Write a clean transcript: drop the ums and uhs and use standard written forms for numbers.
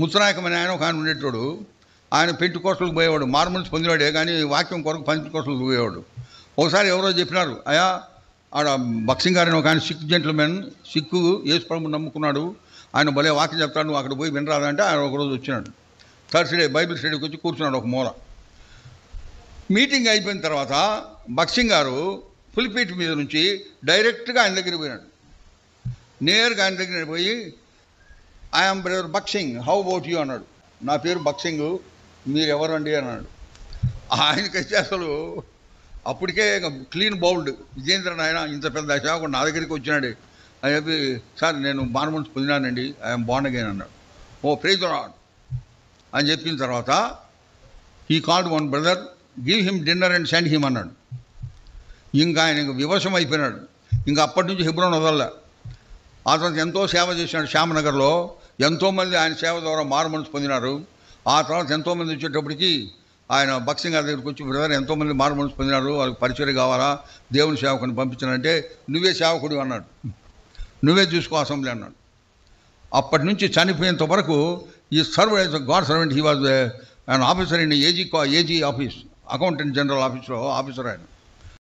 ముత్సనాయకమని ఆయన ఒక ఆయన ఉండేటోడు. ఆయన పెంటి కోసలకు పోయేవాడు, మార్మల్స్ పొందివాడే కానీ వాక్యం కొరకు పెంటి కోసలకు పోయేవాడు. ఒకసారి ఎవరో చెప్పినారు, అయా ఆడ బక్సింగ్ గారిని ఒక ఆయన సిక్ జెంట్మెన్, సిక్కు యేసు ప్రభువుని నమ్ముకున్నాడు, ఆయన భలే వాక్యం చెప్తాడు, నువ్వు అక్కడ పోయి వినరాదంటే ఆయన ఒకరోజు వచ్చినాడు. థర్స్డే బైబిల్ స్టడీకి వచ్చి కూర్చున్నాడు ఒక మూల. మీటింగ్ అయిపోయిన తర్వాత బక్సింగ్ గారు పులిపీట్ మీద నుంచి డైరెక్ట్గా ఆయన దగ్గరికి పోయినాడు. నేరుగా ఆయన దగ్గర పోయి, I'm brother boxing, how about you అన్నాడు. నా పేరు బక్సింగ్, మీరు ఎవరండి అన్నాడు. ఆయనకైతే అసలు అప్పటికే క్లీన్ బౌల్డ్, విజేంద్రన్ ఆయన ఇంత పెద్ద సేవకుడు నా దగ్గరికి వచ్చినాడు అని చెప్పి, సార్ నేను మార్మల్స్ పొందినానండి, ఐఎమ్ బార్న్ అగైన్ అన్నాడు. ఓ ప్రైజ్ ది లార్డ్ అని చెప్పిన తర్వాత he called one brother, give him dinner and send him అన్నాడు. ఇంకా ఆయన వివశం అయిపోయినాడు. ఇంకా అప్పటి నుంచి హెబ్రోన్ వదల్లా. ఆ తర్వాత ఎంతో సేవ చేసినాడు. శ్యామనగర్లో ఎంతోమంది ఆయన సేవ ద్వారా మారుమనసు పొందినారు. ఆ తర్వాత ఎంతోమంది వచ్చేటప్పటికి ఆయన బక్సింగ్ గారి దగ్గరికి వచ్చి, బ్రదర్ ఎంతోమంది మారుమనసు పొందినారు, వాళ్ళకి పరిచయం కావాలా, దేవుని సేవకుని పంపించానంటే, నువ్వే సేవకుడు అన్నాడు, నువ్వే చూసుకో అసెంబ్లీ అన్నాడు. అప్పటి నుంచి చనిపోయేంత వరకు ఈ serve as god servant. He was an officer in AG office, accountant general ఆఫీస్లో ఆఫీసర్ ఆయన.